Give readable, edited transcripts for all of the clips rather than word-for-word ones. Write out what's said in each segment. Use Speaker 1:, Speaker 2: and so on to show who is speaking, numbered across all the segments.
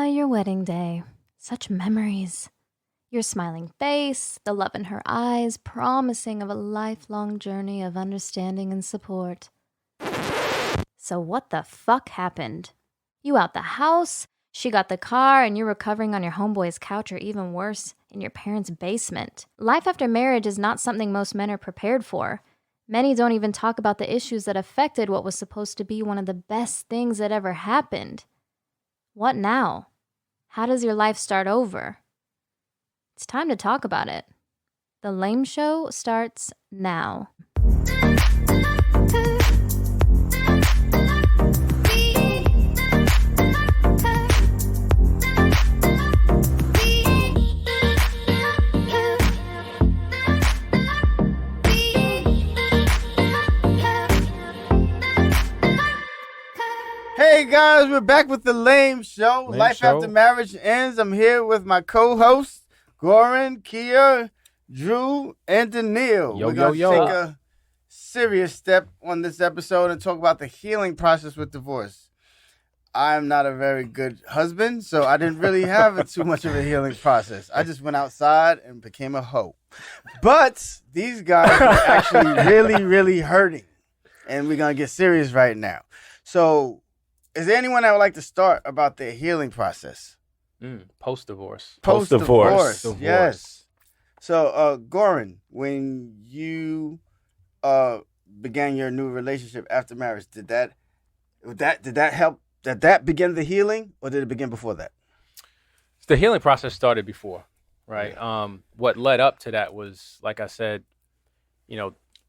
Speaker 1: your wedding day. Such memories. Your smiling face, the love in her eyes, promising of a lifelong journey of understanding and support. So what the fuck happened? You out the house, she got the car, and you're recovering on your homeboy's couch, or even worse, in your parents' basement. Life after marriage is not something most men are prepared for. Many don't even talk about the issues that affected what was supposed to be one of the best things that ever happened. What now? How does your life start over? It's time to talk about it. The Lame Show starts now.
Speaker 2: Hey guys, we're back with the Lame Show. Life After Marriage Ends. I'm here with my co-hosts, Goran, Kia, Drew, and Daniil. We're going to take a serious step on this episode and talk about the healing process with divorce. I'm not a very good husband, so I didn't really have too much of a healing process. I just went outside and became a hoe. But these guys are actually really, really hurting. And we're going to get serious right now. So, is there anyone that would like to start about their healing process?
Speaker 3: Post-divorce.
Speaker 2: Post-divorce, yes. So, Goran, when you began your new relationship after marriage, did that help? Did that begin the healing, or did it begin before that?
Speaker 3: The healing process started before, right? Yeah. What led up to that was, like I said,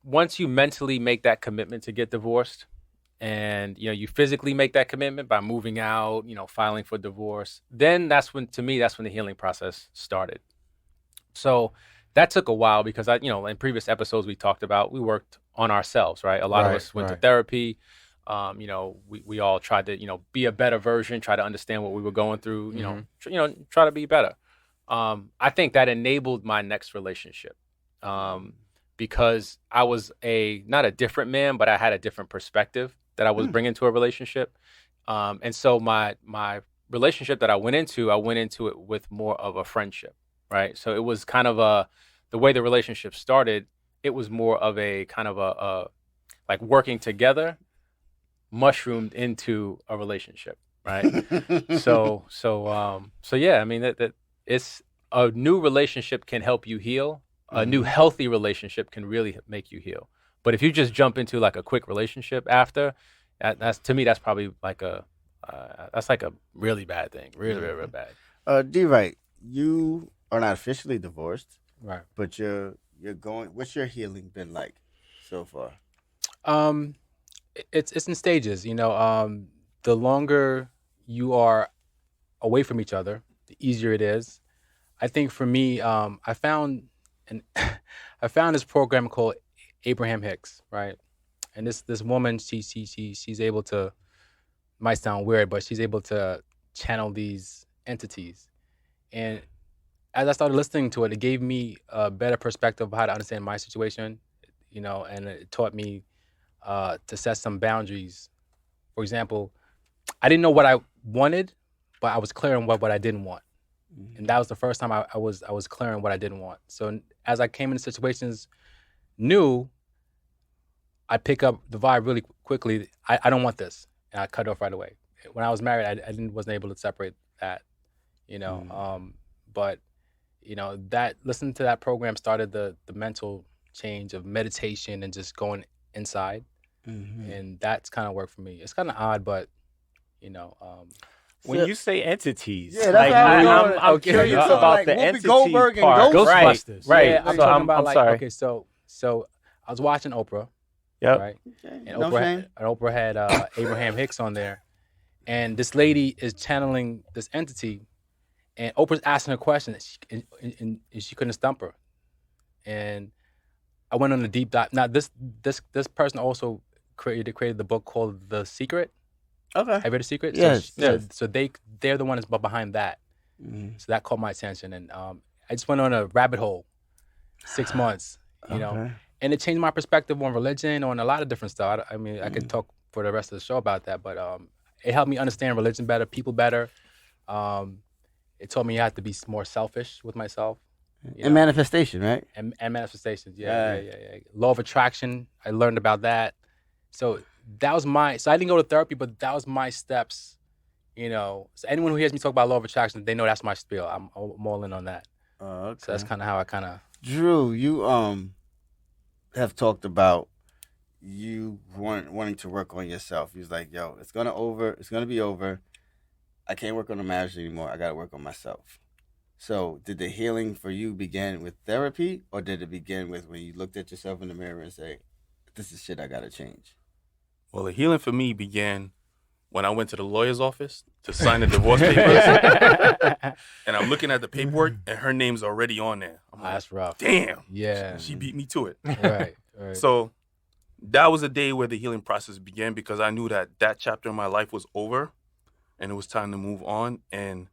Speaker 3: once you mentally make that commitment to get divorced, and you physically make that commitment by moving out, filing for divorce, then that's when the healing process started. So that took a while because in previous episodes we talked about, we worked on ourselves, right? A lot of us went to therapy. We all tried to be a better version, try to understand what we were going through, try to be better. I think that enabled my next relationship. Because I was not a different man, but I had a different perspective that I was bringing to a relationship. And so my relationship that I went into it with more of a friendship, right? So it was kind of the way the relationship started, it was more of a kind of a like working together, mushroomed into a relationship, right? So yeah, I mean, that it's a new relationship can help you heal. A new healthy relationship can really make you heal. But if you just jump into like a quick relationship after, that's to me, that's probably like that's like a really bad thing. Really, really, really bad.
Speaker 2: D-Right, you are not officially divorced.
Speaker 3: Right.
Speaker 2: But you're going, what's your healing been like so far?
Speaker 3: It's in stages, the longer you are away from each other, the easier it is. I think for me, I found this program called Abraham Hicks, right? And this woman, she's able to, might sound weird, but she's able to channel these entities. And as I started listening to it, it gave me a better perspective of how to understand my situation, and it taught me to set some boundaries. For example, I didn't know what I wanted, but I was clear on what I didn't want. And that was the first time I was clear on what I didn't want. So as I came into situations new, I pick up the vibe really quickly. I don't want this, and I cut it off right away. When I was married, I wasn't able to separate that, But that listening to that program started the mental change of meditation and just going inside, and that's kind of worked for me. It's kind of odd, but
Speaker 4: when you say entities,
Speaker 2: I'm
Speaker 4: curious about the entity
Speaker 2: Goldberg
Speaker 4: part.
Speaker 2: And
Speaker 3: Ghostbusters.
Speaker 4: Right.
Speaker 3: Yeah, I'm
Speaker 4: so
Speaker 3: talking about
Speaker 4: I'm sorry.
Speaker 3: So I was watching Oprah.
Speaker 4: Yep.
Speaker 3: Right.
Speaker 2: Okay.
Speaker 3: And
Speaker 2: No shame.
Speaker 3: Oprah had Abraham Hicks on there, and this lady is channeling this entity, and Oprah's asking her questions, and she couldn't stump her. And I went on a deep dive. Now this person also created the book called The Secret.
Speaker 2: Okay.
Speaker 3: Have you read The Secret?
Speaker 2: Yes.
Speaker 3: So they're the ones behind that. So that caught my attention, and I just went on a rabbit hole. 6 months, and it changed my perspective on religion, on a lot of different stuff. I mean, I could talk for the rest of the show about that, but it helped me understand religion better, people better. It taught me I have to be more selfish with myself.
Speaker 2: And manifestation, right?
Speaker 3: And manifestations, yeah. Law of attraction, I learned about that. So that was so I didn't go to therapy, but that was my steps, So anyone who hears me talk about law of attraction, they know that's my spiel. I'm all in on that.
Speaker 2: Okay.
Speaker 3: So that's kind of how I
Speaker 2: Drew, you have talked about you wanting to work on yourself. He was like, yo, it's gonna be over. I can't work on the marriage anymore. I gotta work on myself. So did the healing for you begin with therapy, or did it begin with when you looked at yourself in the mirror and say, this is shit I gotta change?
Speaker 5: Well, the healing for me began when I went to the lawyer's office to sign the divorce papers. And I'm looking at the paperwork, and her name's already on there. I'm like,
Speaker 3: that's rough.
Speaker 5: Damn.
Speaker 3: Yeah.
Speaker 5: She beat me to it.
Speaker 3: Right.
Speaker 5: So that was a day where the healing process began, because I knew that chapter in my life was over, and it was time to move on and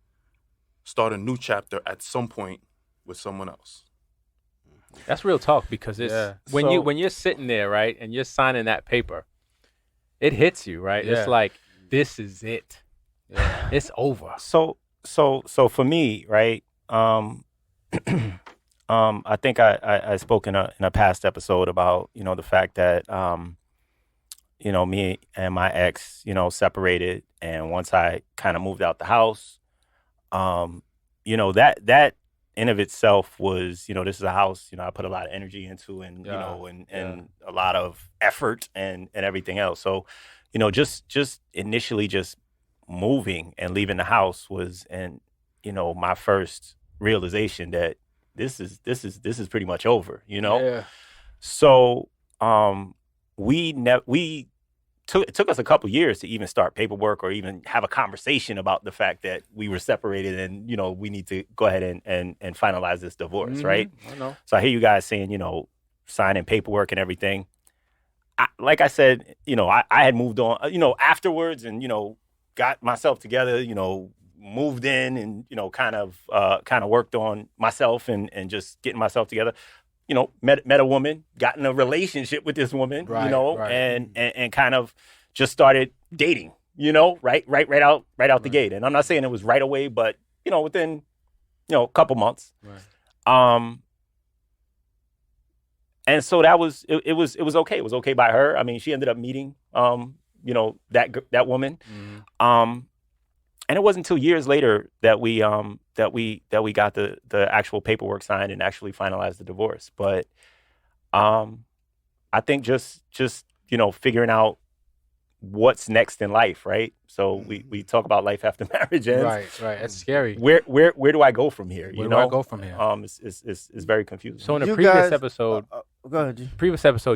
Speaker 5: start a new chapter at some point with someone else.
Speaker 4: That's real talk, because it's when you're sitting there, right, and you're signing that paper, it hits you, right?
Speaker 3: Yeah.
Speaker 4: It's like, this is it. Yeah. It's over.
Speaker 6: So for me, right, I think I spoke in a past episode about, the fact that, me and my ex, separated. And once I kind of moved out the house, that in of itself was, this is a house, I put a lot of energy into, and, and a lot of effort and everything else. So, just initially just moving and leaving the house was, my first realization that this is pretty much over,
Speaker 3: Yeah.
Speaker 6: So, it took us a couple years to even start paperwork or even have a conversation about the fact that we were separated and, we need to go ahead and finalize this divorce, right?
Speaker 3: I know.
Speaker 6: So I hear you guys saying, signing paperwork and everything. Like I said, I had moved on, afterwards and, got myself together, moved in and, kind of worked on myself and just getting myself together. Met a woman, got in a relationship with this woman,
Speaker 3: right.
Speaker 6: and kind of just started dating, right out the gate. And I'm not saying it was right away, but, within, a couple months.
Speaker 3: Right.
Speaker 6: And so that was, it was okay. It was okay by her. I mean, she ended up meeting, that woman.
Speaker 3: Mm-hmm.
Speaker 6: And it wasn't until years later that we got the actual paperwork signed and actually finalized the divorce. But I think just figuring out what's next in life, right? So we talk about life after marriage ends.
Speaker 3: Right. That's scary.
Speaker 6: Where do I go from here?
Speaker 3: Where do I go from here?
Speaker 6: It's very confusing.
Speaker 4: So in a
Speaker 2: You
Speaker 4: previous
Speaker 2: guys-
Speaker 4: episode,
Speaker 2: Go ahead, G.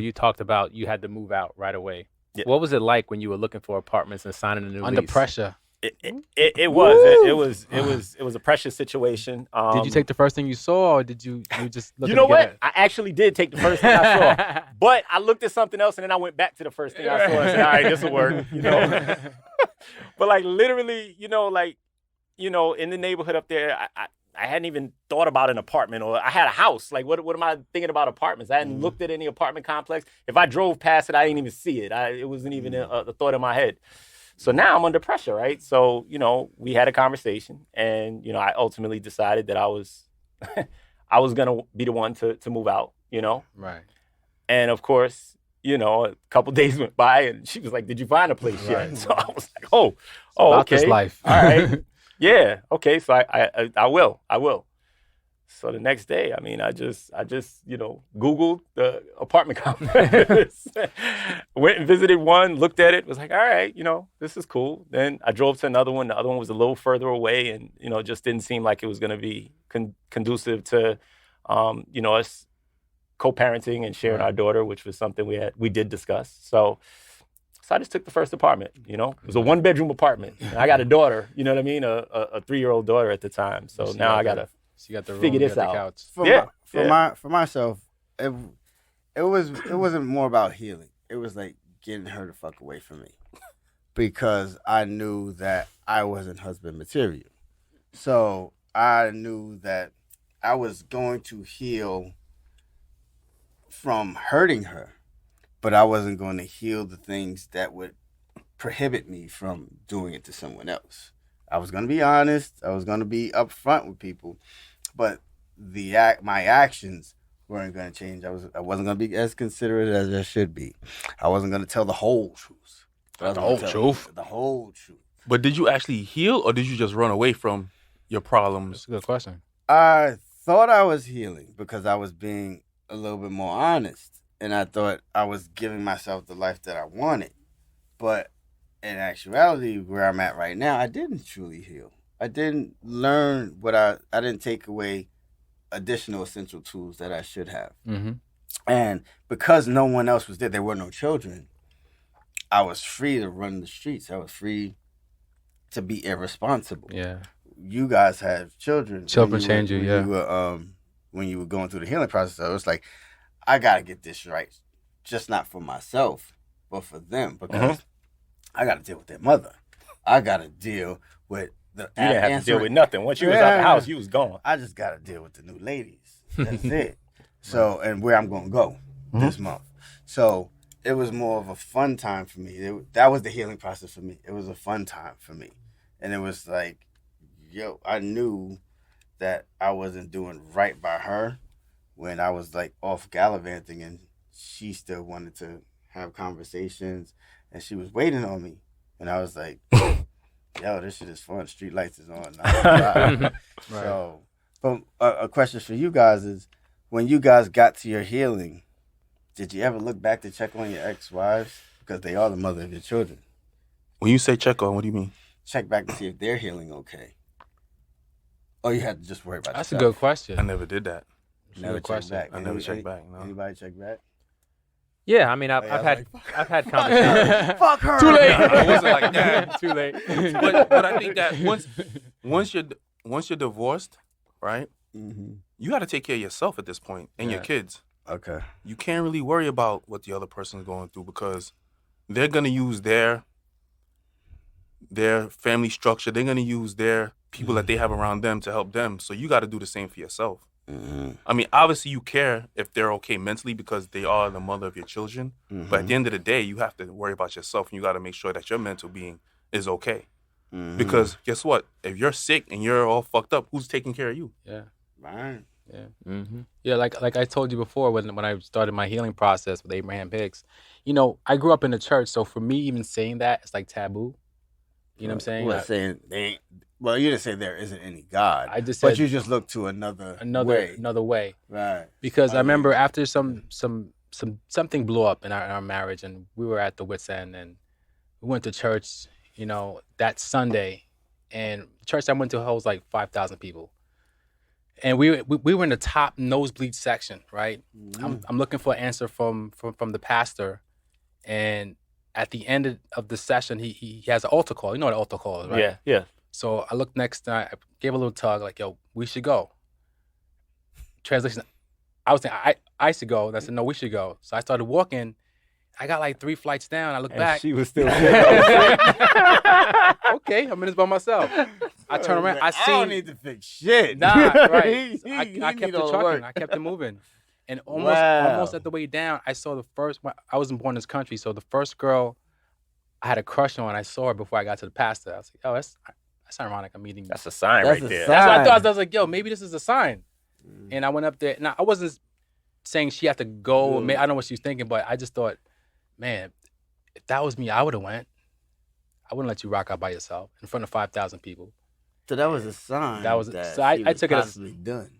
Speaker 4: you talked about you had to move out right away.
Speaker 6: Yeah.
Speaker 4: What was it like when you were looking for apartments and signing a new
Speaker 3: Under
Speaker 4: lease?
Speaker 3: pressure.
Speaker 6: It was a precious situation.
Speaker 3: Did you take the first thing you saw, or did you just look
Speaker 6: You
Speaker 3: at
Speaker 6: know
Speaker 3: it?
Speaker 6: what? I actually did take the first thing I saw, but I looked at something else and then I went back to the first thing I saw and said, all right, this will work, But like literally, in the neighborhood up there, I hadn't even thought about an apartment, or I had a house. Like, what am I thinking about apartments? I hadn't looked at any apartment complex. If I drove past it, I didn't even see it. It wasn't even a thought in my head. So now I'm under pressure, right? So, we had a conversation and, I ultimately decided that I was going to be the one to move out,
Speaker 3: Right.
Speaker 6: And of course, a couple days went by and she was like, did you find a place yet?
Speaker 3: Right.
Speaker 6: So I was like, oh,
Speaker 3: About
Speaker 6: okay.
Speaker 3: this life.
Speaker 6: All right. Yeah. Okay. So I will. So the next day, I just Googled the apartment complex, went and visited one, looked at it, was like, all right, this is cool. Then I drove to another one. The other one was a little further away and, just didn't seem like it was going to be conducive to, us co-parenting and sharing our daughter, which was something we did discuss. So I just took the first apartment, It was a 1-bedroom apartment. And I got a daughter, you know what I mean? A 3-year-old daughter at the time. So now I got to figure this out.
Speaker 2: For myself, it wasn't more about healing. It was like getting her the fuck away from me, because I knew that I wasn't husband material. So I knew that I was going to heal from hurting her, but I wasn't going to heal the things that would prohibit me from doing it to someone else. I was gonna be honest. I was gonna be upfront with people, but my actions weren't gonna change. I wasn't gonna be as considerate as I should be. I wasn't gonna tell the whole truth.
Speaker 3: The whole truth.
Speaker 2: The whole truth.
Speaker 5: But did you actually heal, or did you just run away from your problems?
Speaker 3: That's a good question.
Speaker 2: I thought I was healing because I was being a little bit more honest, and I thought I was giving myself the life that I wanted. But in actuality, where I'm at right now, I didn't truly heal. I didn't learn I didn't take away additional essential tools that I should have.
Speaker 3: Mm-hmm.
Speaker 2: And because no one else was there were no children, I was free to run the streets. I was free to be irresponsible.
Speaker 3: Yeah.
Speaker 2: You guys have children.
Speaker 3: Children change you, yeah.
Speaker 2: When you were going through the healing process, so it was like, I got to get this right. Just not for myself, but for them. Because I got to deal with their mother. I got to deal with
Speaker 6: you didn't have to deal with nothing. Once you was out the house, you was gone.
Speaker 2: I just got to deal with the new ladies. That's it. So, and where I'm going to go this month. So it was more of a fun time for me. That was the healing process for me. It was a fun time for me. And it was like, I knew that I wasn't doing right by her when I was like off gallivanting, and she still wanted to have conversations, and she was waiting on me. And I was like, this shit is fun. Street lights is on. Right. So, but a question for you guys is, when you guys got to your healing, did you ever look back to check on your ex-wives? Because they are the mother of your children.
Speaker 5: When you say check on, what do you mean?
Speaker 2: Check back to see if they're healing okay. Or you had to just worry about
Speaker 3: That's
Speaker 2: yourself.
Speaker 3: a good question.
Speaker 5: I never did that.
Speaker 2: Never checked back.
Speaker 5: I never checked back. No.
Speaker 2: Anybody check back?
Speaker 4: Yeah, I mean, I've had conversations.
Speaker 2: Fuck her.
Speaker 3: Too late.
Speaker 5: It wasn't like that.
Speaker 3: Too late.
Speaker 5: But I think that once you're divorced, right?
Speaker 2: Mm-hmm.
Speaker 5: You got to take care of yourself at this point and your kids.
Speaker 2: Okay.
Speaker 5: You can't really worry about what the other person's going through, because they're gonna use their family structure. They're gonna use their people that they have around them to help them. So you got to do the same for yourself.
Speaker 2: Mm-hmm.
Speaker 5: I mean, obviously you care if they're okay mentally because they are the mother of your children.
Speaker 2: Mm-hmm.
Speaker 5: But at the end of the day, you have to worry about yourself, and you got to make sure that your mental being is okay.
Speaker 2: Mm-hmm.
Speaker 5: Because guess what? If you're sick and you're all fucked up, who's taking care of you?
Speaker 3: Yeah.
Speaker 2: Right.
Speaker 3: Yeah. Mm-hmm. Yeah, like I told you before, when I started my healing process with Abraham Hicks, I grew up in the church, so for me even saying that, it's like taboo. You know what I'm saying?
Speaker 2: Well, you didn't say there isn't any God.
Speaker 3: I just said,
Speaker 2: but you just look to another way.
Speaker 3: Right. Because I remember after something blew up in our marriage, and we were at the wit's end, and we went to church, that Sunday, and the church I went to holds like 5,000 people. And we were in the top nosebleed section, right? Mm-hmm. I'm looking for an answer from the pastor, and at the end of the session, he has an altar call. You know what an altar call is, right?
Speaker 6: Yeah.
Speaker 3: So I looked next, and I gave a little tug, like, "Yo, we should go." Translation: I was saying I should go, and I said, "No, we should go." So I started walking. I got like 3 flights down. I looked back.
Speaker 6: She was still
Speaker 3: okay, I'm in this by myself. I turned around. I
Speaker 2: don't need to fix shit.
Speaker 3: Nah, right. I kept it trucking. I kept it moving. And almost at the way down, I saw the first. I wasn't born in this country, so the first girl I had a crush on, I saw her before I got to the pastor. I was like, "Oh, that's ironic. I'm meeting."
Speaker 6: That's a sign right there.
Speaker 3: That's what I thought. I was like, "Yo, maybe this is a sign." And I went up there. Now I wasn't saying she had to go. I don't know what she was thinking, but I just thought, man, if that was me, I would have went. I wouldn't let you rock out by yourself in front of 5,000 people.
Speaker 2: So that was a sign.
Speaker 3: So I took it as
Speaker 2: done.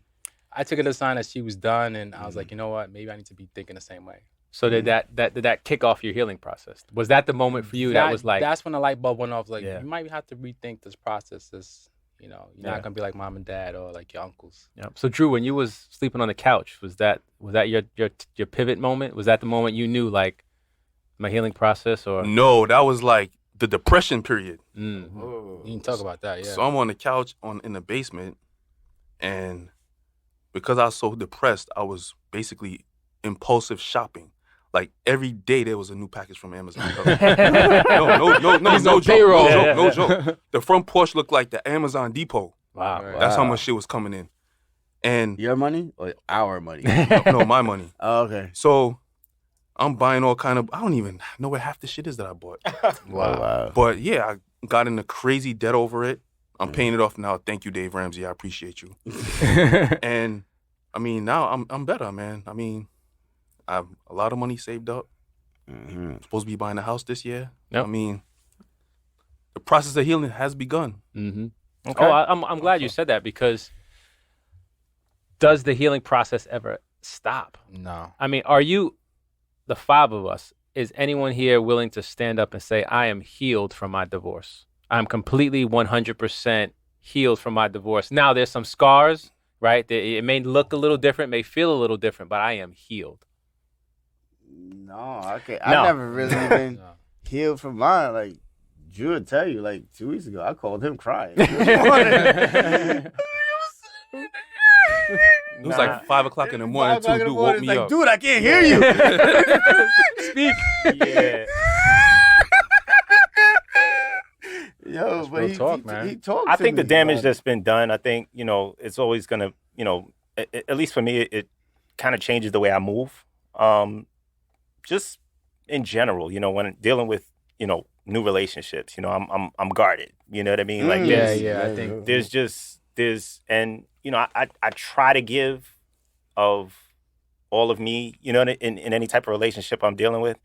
Speaker 3: I took it as a sign that she was done, and I was like, you know what? Maybe I need to be thinking the same way.
Speaker 4: So did that kick off your healing process? Was that the moment for you that was like?
Speaker 3: That's when the light bulb went off. Like, you might have to rethink this process. You're not gonna be like mom and dad or like your uncles.
Speaker 4: Yeah. So Drew, when you was sleeping on the couch, was that your pivot moment? Was that the moment you knew, like, my healing process? Or
Speaker 5: no, that was like the depression period.
Speaker 3: Mm-hmm. You can talk about that. Yeah.
Speaker 5: So I'm on the couch in the basement, and because I was so depressed, I was basically impulsive shopping. Like every day there was a new package from Amazon. No joke. The front porch looked like the Amazon depot.
Speaker 4: Wow.
Speaker 5: That's how much shit was coming in. And
Speaker 2: your money or our money?
Speaker 5: No, my money.
Speaker 2: Oh, okay.
Speaker 5: So I'm buying all kind of, I don't even know what half the shit is that I bought.
Speaker 2: Wow.
Speaker 5: But yeah, I got in a crazy debt over it. I'm paying it off now. Thank you, Dave Ramsey. I appreciate you. And I mean, now I'm better, man. I mean, I have a lot of money saved up. I'm supposed to be buying a house this year.
Speaker 4: Yep.
Speaker 5: I mean, the process of healing has begun.
Speaker 4: Mm-hmm.
Speaker 6: Okay.
Speaker 4: Oh, I'm glad you said that, because does the healing process ever stop?
Speaker 3: No.
Speaker 4: I mean, are you, the five of us, is anyone here willing to stand up and say, I am healed from my divorce? I'm completely 100% healed from my divorce. Now, there's some scars, right? It may look a little different, may feel a little different, but I am healed.
Speaker 2: No, okay. I never really even healed from mine. Like, Drew would tell you, like 2 weeks ago, I called him crying.
Speaker 5: It was like 5 o'clock in the morning, too. Dude woke me
Speaker 2: like,
Speaker 5: up.
Speaker 2: dude, I can't hear you.
Speaker 4: Speak.
Speaker 6: Yeah.
Speaker 2: Yo, but
Speaker 3: real talk, man.
Speaker 2: He talked
Speaker 6: I
Speaker 2: to
Speaker 6: think the
Speaker 2: me,
Speaker 6: damage
Speaker 2: man.
Speaker 6: that's been done, I think, it's always going to, at least for me, it kind of changes the way I move. Just in general, when dealing with, new relationships, I'm guarded. You know what I mean? Like,
Speaker 3: I think
Speaker 6: and I try to give of all of me, in any type of relationship I'm dealing with.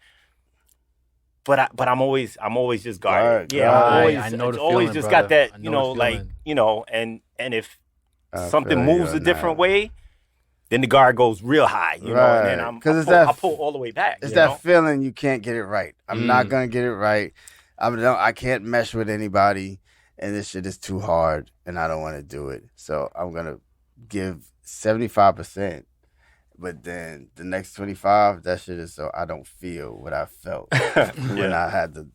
Speaker 6: But I'm always just guarded.
Speaker 3: I know
Speaker 6: it's
Speaker 3: the
Speaker 6: always
Speaker 3: feeling,
Speaker 6: just
Speaker 3: brother.
Speaker 6: got that,
Speaker 3: I know the feeling.
Speaker 6: and if
Speaker 2: I
Speaker 6: something
Speaker 2: feel
Speaker 6: moves
Speaker 2: you
Speaker 6: a
Speaker 2: on
Speaker 6: different
Speaker 2: that.
Speaker 6: way, then the guard goes real high, and then I pull all the way back.
Speaker 2: It's that feeling you can't get it right. I'm not gonna get it right. I can't mesh with anybody, and this shit is too hard, and I don't want to do it. So I'm gonna give 75%, but then the next 25, that shit is so I don't feel what I felt when I had to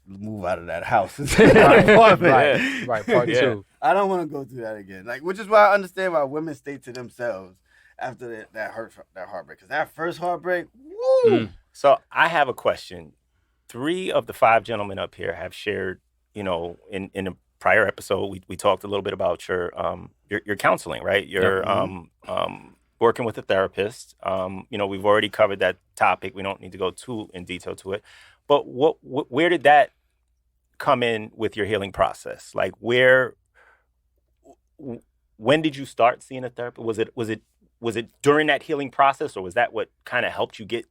Speaker 2: move out of that house.
Speaker 3: Right, part two.
Speaker 2: I don't want to go through that again. Like, which is why I understand why women stay to themselves after that heartbreak. Because that first heartbreak, woo.
Speaker 6: So I have a question. 3 of the 5 gentlemen up here have shared, in a prior episode, we talked a little bit about your counseling, right? Your working with a therapist. We've already covered that topic. We don't need to go too in detail to it. But where did that come in with your healing process? Like, when did you start seeing a therapist? Was it during that healing process, or was that what kind of helped you get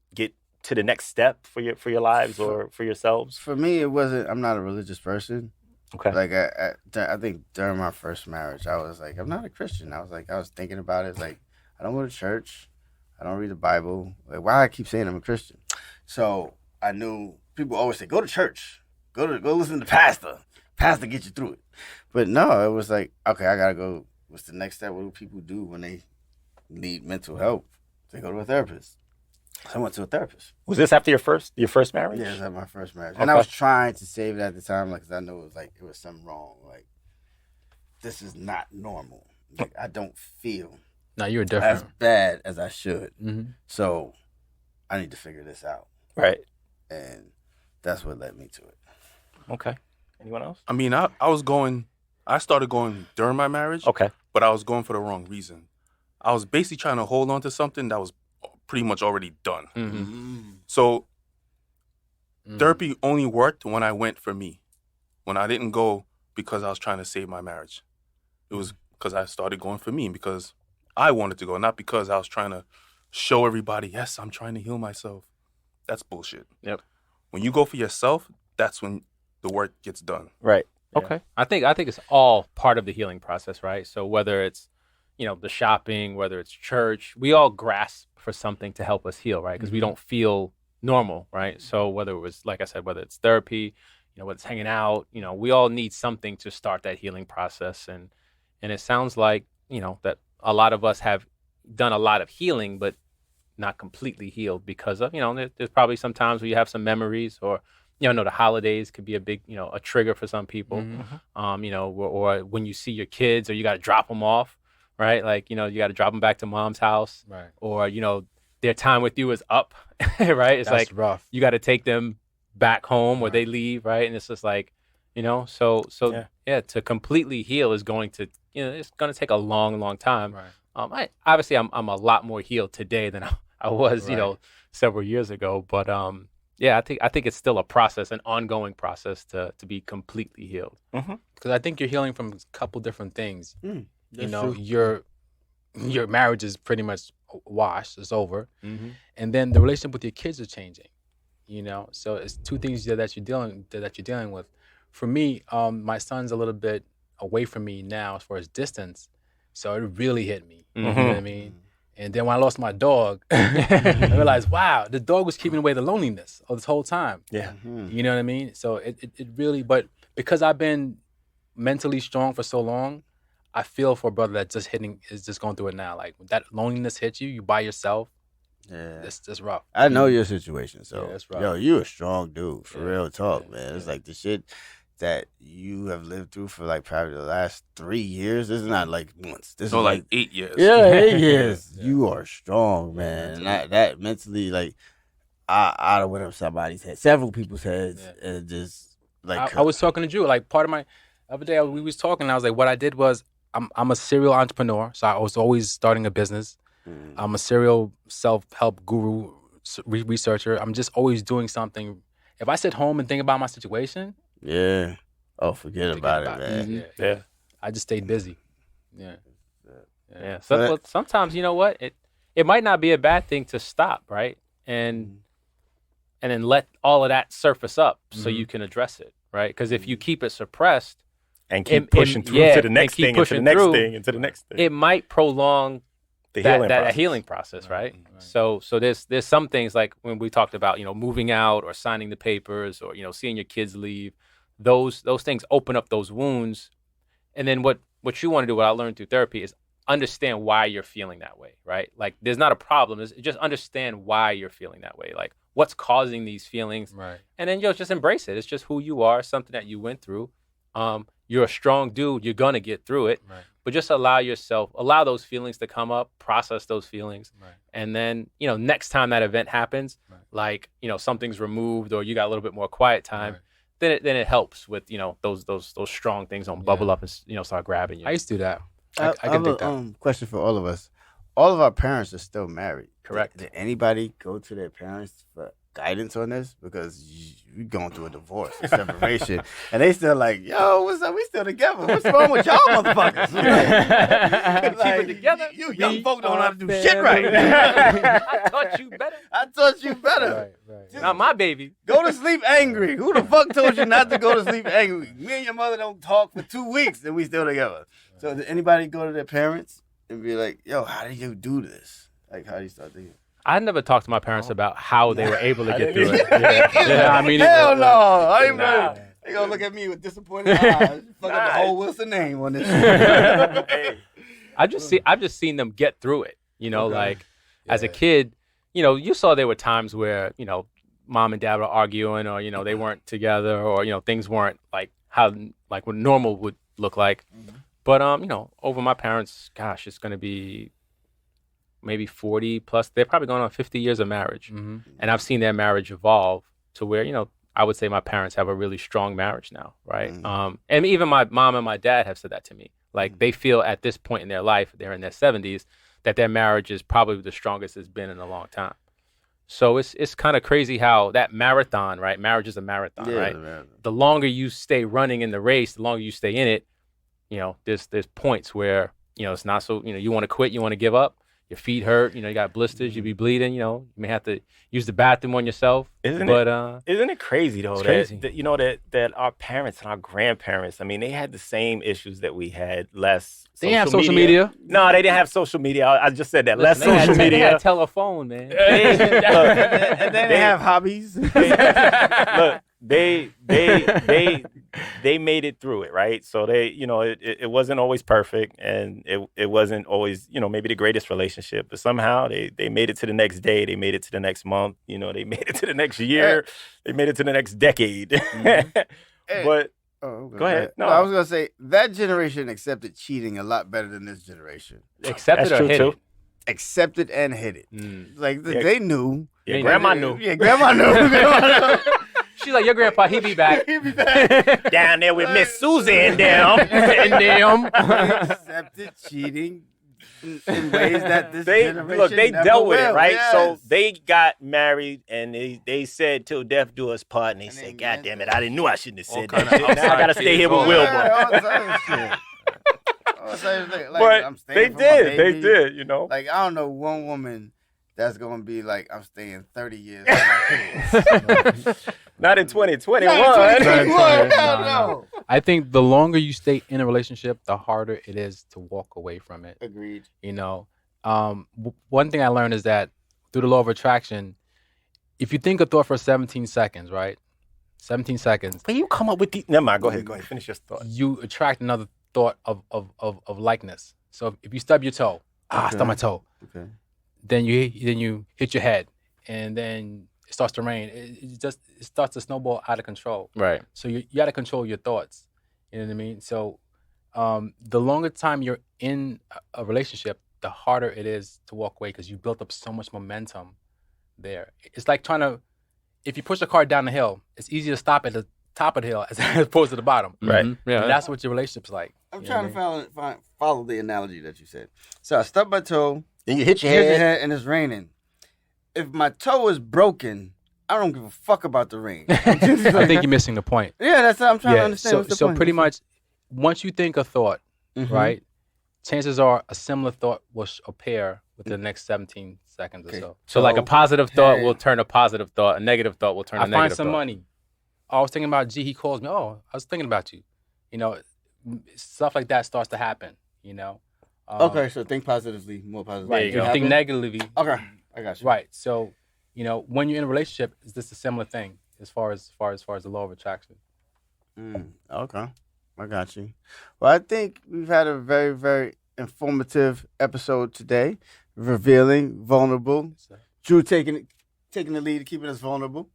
Speaker 6: to the next step for your lives or for yourselves?
Speaker 2: For me, it wasn't. I'm not a religious person.
Speaker 6: Okay.
Speaker 2: Like I think during my first marriage, I was like, I'm not a Christian. I was thinking about it. It's like, I don't go to church. I don't read the Bible. Like, why I keep saying I'm a Christian? So I knew people always say, go to church. Go listen to pastor. Pastor get you through it. But no, it was like, okay, I gotta go. What's the next step? What do people do when they need mental help? They go to a therapist. So I went to a therapist.
Speaker 6: Was this after your first marriage?
Speaker 2: Yeah, it was at my first marriage.
Speaker 6: Okay.
Speaker 2: And I was trying to save it at the time, like, because I knew it was something wrong. Like, this is not normal. Like, I don't feel
Speaker 3: No, you were
Speaker 2: as
Speaker 3: different.
Speaker 2: bad as I should.
Speaker 3: Mm-hmm.
Speaker 2: So I need to figure this out.
Speaker 6: Right.
Speaker 2: And that's what led me to it.
Speaker 6: Okay. Anyone else?
Speaker 5: I mean, I started going during my marriage,
Speaker 6: Okay.
Speaker 5: but I was going for the wrong reason. I was basically trying to hold on to something that was pretty much already done.
Speaker 4: Mm-hmm.
Speaker 5: So therapy only worked when I went for me. When I didn't go because I was trying to save my marriage. It was because I started going for me, because I wanted to go, not because I was trying to show everybody, yes, I'm trying to heal myself. That's bullshit.
Speaker 4: Yep.
Speaker 5: When you go for yourself, that's when the work gets done.
Speaker 6: Right. Yeah.
Speaker 4: Okay. I think it's all part of the healing process, right? So whether it's, the shopping, whether it's church, we all grasp for something to help us heal, right? Because we don't feel normal, right? So whether it was, like I said, whether it's therapy, whether it's hanging out, we all need something to start that healing process. And it sounds like, that a lot of us have done a lot of healing, but not completely healed because of, there's probably some times where you have some memories, or, the holidays could be a big, a trigger for some people, or when you see your kids, or you got to drop them off, right? Like, you got to drop them back to mom's house,
Speaker 3: Right.
Speaker 4: Or, their time with you is up, right? It's
Speaker 3: That's
Speaker 4: like
Speaker 3: rough.
Speaker 4: you got to take them back home, or they leave, right? And it's just like, so to completely heal is going to, it's going to take a long, long time.
Speaker 3: Right.
Speaker 4: I'm a lot more healed today than I was, several years ago. But yeah, I think it's still a process, an ongoing process to be completely healed.
Speaker 3: Because I think you're healing from a couple different things. You
Speaker 2: That's
Speaker 3: know,
Speaker 2: true.
Speaker 3: your marriage is pretty much washed, it's over, and then the relationship with your kids is changing. You know, so it's two things that you're dealing with. For me, my son's a little bit away from me now as far as distance, so it really hit me. You know what I mean? And then when I lost my dog, I realized, wow, the dog was keeping away the loneliness all this whole time.
Speaker 6: Yeah.
Speaker 3: You know what I mean? So it really, but because I've been mentally strong for so long, I feel for a brother that's just going through it now. Like when that loneliness hits you by yourself.
Speaker 2: Yeah.
Speaker 3: That's rough.
Speaker 2: I know your situation, so
Speaker 3: Yeah, that's rough.
Speaker 2: yo, you a strong dude for
Speaker 3: Yeah,
Speaker 2: real talk,
Speaker 3: yeah,
Speaker 2: man. It's
Speaker 3: yeah.
Speaker 2: like the shit that you have lived through for like probably the last 3 years. This is not like months. This
Speaker 5: No,
Speaker 2: is
Speaker 5: like 8 years.
Speaker 2: yeah, 8 years.
Speaker 3: Yeah.
Speaker 2: You are strong, man. And that mentally, like, I went up somebody's head, several people's heads,
Speaker 3: Yeah.
Speaker 2: and just like
Speaker 3: I was talking to Drew. Like part of my other day, we was talking. And I was like, what I did was I'm a serial entrepreneur, so I was always starting a business. I'm a serial self-help guru, researcher. I'm just always doing something. If I sit home and think about my situation,
Speaker 2: yeah. Oh, forget about it, man.
Speaker 6: Yeah.
Speaker 3: I just stayed busy. Yeah.
Speaker 4: Yeah. So, well, sometimes, you know what? It might not be a bad thing to stop, right? And then let all of that surface up so you can address it, right? Because if you keep it suppressed
Speaker 6: And keep pushing through to the next
Speaker 4: keep
Speaker 6: thing, and to the
Speaker 4: pushing
Speaker 6: next
Speaker 4: through,
Speaker 6: thing, and to the next thing.
Speaker 4: it might prolong
Speaker 6: The
Speaker 4: that
Speaker 6: healing process.
Speaker 4: healing process, right? So there's some things like when we talked about, you know, moving out or signing the papers or, you know, seeing your kids leave, those things open up those wounds. And then what you want to do, what I learned through therapy, is understand why you're feeling that way, right? Like there's not a problem. It's just understand why you're feeling that way. Like what's causing these feelings.
Speaker 3: Right.
Speaker 4: And then just embrace it. It's just who you are, something that you went through. You're a strong dude. You're going to get through it.
Speaker 3: Right.
Speaker 4: But just allow those feelings to come up, process those feelings.
Speaker 3: Right.
Speaker 4: And then, you know, next time that event happens, like, you know, something's removed or you got a little bit more quiet time, then it helps with, you know, those strong things don't bubble up and, you know, start grabbing you.
Speaker 3: I used to do that.
Speaker 2: I
Speaker 3: I can
Speaker 2: have
Speaker 3: think
Speaker 2: a
Speaker 3: that.
Speaker 2: question for all of us. All of our parents are still married.
Speaker 4: Correct.
Speaker 2: Did anybody go to their parents for guidance on this? Because you're going through a divorce, a separation, and they still like, yo, what's up? We still together. What's wrong with y'all motherfuckers?
Speaker 4: Keep it together.
Speaker 2: You young
Speaker 4: We
Speaker 2: folk don't know how to do
Speaker 4: are
Speaker 2: shit right.
Speaker 4: I taught you better.
Speaker 2: I taught you better.
Speaker 3: Right.
Speaker 4: Not my baby.
Speaker 2: Go to sleep angry. Who the fuck told you not to go to sleep angry? Me and your mother don't talk for 2 weeks and we still together. So did anybody go to their parents and be like, yo, how did you do this? Like, how do you start thinking?
Speaker 4: I never talked to my parents about how they were able to get through
Speaker 6: didn't
Speaker 4: it. Yeah, I mean,
Speaker 2: Hell no. I ain't
Speaker 6: Nah.
Speaker 2: ready. They gonna look at me with disappointed eyes. Fuck up the whole Wilson name on this shit.
Speaker 6: Hey.
Speaker 4: I've just seen them get through it. You know,
Speaker 2: Okay.
Speaker 4: like as a kid, you know, you saw there were times where, you know, mom and dad were arguing or, you know, they weren't together or, you know, things weren't like what normal would look like. But, you know, over my parents, gosh, it's going to be maybe 40 plus. They're probably going on 50 years of marriage.
Speaker 3: Mm-hmm.
Speaker 4: And I've seen their marriage evolve to where, you know, I would say my parents have a really strong marriage now, right? And even my mom and my dad have said that to me. Like they feel at this point in their life, they're in their 70s, that their marriage is probably the strongest it's been in a long time. So it's kind of crazy how that marathon, right? Marriage is a marathon, right?
Speaker 2: Man.
Speaker 4: The longer you stay running in the race, the longer you stay in it, you know, there's points where, you know, it's not so, you know, you want to quit, you want to give up, your feet hurt, you know, you got blisters, you be bleeding, you know, you may have to use the bathroom on yourself.
Speaker 6: Isn't it crazy though?
Speaker 4: It's crazy.
Speaker 6: That you know that our parents and our grandparents, I mean, they had the same issues that we had. Less.
Speaker 3: They didn't have social media.
Speaker 6: No, they didn't have social media. I just said that. Less
Speaker 4: Listen, they
Speaker 6: social
Speaker 4: had, They
Speaker 6: media.
Speaker 4: had telephone, man.
Speaker 2: And then they have hobbies.
Speaker 6: Look, they made it through it, right? So they, you know, it wasn't always perfect, and it wasn't always, you know, maybe the greatest relationship, but somehow they made it to the next day, they made it to the next month, you know, they made it to the next year, they made it to the next decade. But
Speaker 2: Oh,
Speaker 6: Go ahead.
Speaker 2: No,
Speaker 6: No.
Speaker 2: I was gonna say that generation accepted cheating a lot better than this generation.
Speaker 4: Accepted
Speaker 6: that's
Speaker 4: or
Speaker 6: true
Speaker 4: hit
Speaker 6: too.
Speaker 4: it?
Speaker 2: Accepted and hit it. Like
Speaker 6: Yeah.
Speaker 2: they knew.
Speaker 6: Yeah,
Speaker 4: They
Speaker 6: grandma
Speaker 2: They-
Speaker 6: knew.
Speaker 2: Yeah, grandma knew. Grandma knew.
Speaker 4: She's like, your grandpa, he be back.
Speaker 2: He be back.
Speaker 6: Down there with Miss Susan down.
Speaker 4: And them.
Speaker 2: Accepted cheating in ways that this
Speaker 6: they
Speaker 2: generation
Speaker 6: they
Speaker 2: never
Speaker 6: dealt with
Speaker 2: will.
Speaker 6: it, right?
Speaker 2: Yes.
Speaker 6: So they got married and they said till death do us part, and they said, "God damn it, I didn't know I shouldn't have
Speaker 5: All
Speaker 6: said
Speaker 5: kinda
Speaker 6: that. Shit. Now I
Speaker 5: outside
Speaker 6: gotta stay here with
Speaker 5: kids,
Speaker 6: Wilbur."
Speaker 2: all types of shit. All types of things. Like,
Speaker 6: But
Speaker 2: I'm
Speaker 6: they
Speaker 2: staying for my
Speaker 6: did,
Speaker 2: baby.
Speaker 6: they did, you know.
Speaker 2: Like, I don't know one woman that's gonna be like, I'm staying 30 years with my kids.
Speaker 6: Not in 2021.
Speaker 2: Not in 2021.
Speaker 3: No,
Speaker 2: Hell
Speaker 3: no.
Speaker 2: no.
Speaker 3: I think the longer you stay in a relationship, the harder it is to walk away from it.
Speaker 2: Agreed.
Speaker 3: You know, one thing I learned is that through the law of attraction, if you think a thought for 17 seconds, right? 17 seconds,
Speaker 6: But you come up with the. Never mind. Go ahead. Finish your thought.
Speaker 3: you attract another thought of likeness. So if you stub your toe,
Speaker 2: Okay.
Speaker 3: stub my toe,
Speaker 2: Okay.
Speaker 3: then you hit your head, and then it starts to rain. It starts to snowball out of control.
Speaker 4: Right.
Speaker 3: So you got to control your thoughts. You know what I mean? So the longer time you're in a relationship, the harder it is to walk away because you built up so much momentum there. It's like if you push a car down the hill, it's easier to stop at the top of the hill as opposed to the bottom.
Speaker 6: Right.
Speaker 4: Yeah.
Speaker 3: And that's what your relationship's like.
Speaker 2: I'm
Speaker 3: You know what
Speaker 2: trying
Speaker 3: I mean?
Speaker 2: to follow the analogy that you said. So I stubbed my toe,
Speaker 6: Then you hit your
Speaker 2: hit the
Speaker 6: head.
Speaker 2: head, and it's raining. If my toe is broken, I don't give a fuck about the rain.
Speaker 3: I think you're missing the point.
Speaker 2: Yeah, that's what I'm trying to understand.
Speaker 3: So,
Speaker 2: What's the
Speaker 3: so
Speaker 2: point?
Speaker 3: pretty much, once you think a thought,
Speaker 2: Mhm.
Speaker 3: right, chances are a similar thought will appear within the next 17 seconds
Speaker 2: Okay.
Speaker 3: or so.
Speaker 4: So like a positive thought
Speaker 2: hey.
Speaker 4: will turn a positive thought. A negative thought will turn a
Speaker 3: I
Speaker 4: negative
Speaker 3: find some
Speaker 4: thought.
Speaker 3: money. I was thinking about G. He calls me. Oh, I was thinking about you. You know, stuff like that starts to happen. You know.
Speaker 2: Okay, so think positively, more positively.
Speaker 3: Right.
Speaker 4: you
Speaker 3: If
Speaker 4: go.
Speaker 3: you think negatively.
Speaker 2: Okay, I got you.
Speaker 3: Right. So, you know, when you're in a relationship, is this a similar thing as far as the law of attraction?
Speaker 2: Okay, I got you. Well, I think we've had a very, very informative episode today, revealing, vulnerable. Drew taking the lead, keeping us vulnerable.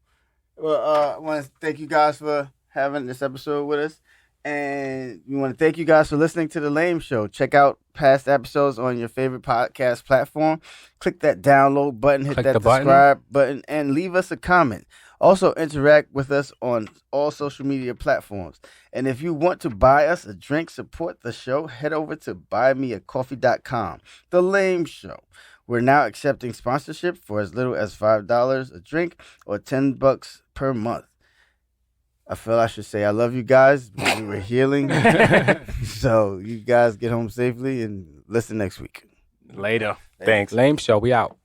Speaker 2: Well, I want to thank you guys for having this episode with us. And we want to thank you guys for listening to The Lame Show. Check out past episodes on your favorite podcast platform. Click that download button, hit
Speaker 3: Click
Speaker 2: that
Speaker 3: the button.
Speaker 2: subscribe button, and leave us a comment. Also, interact with us on all social media platforms. And if you want to buy us a drink, support the show, head over to buymeacoffee.com. The Lame Show. We're now accepting sponsorship for as little as $5 a drink or $10 per month. I feel I should say I love you guys. We were healing. So you guys get home safely and listen next week.
Speaker 4: Later.
Speaker 6: Thanks.
Speaker 3: Lame Show. We out.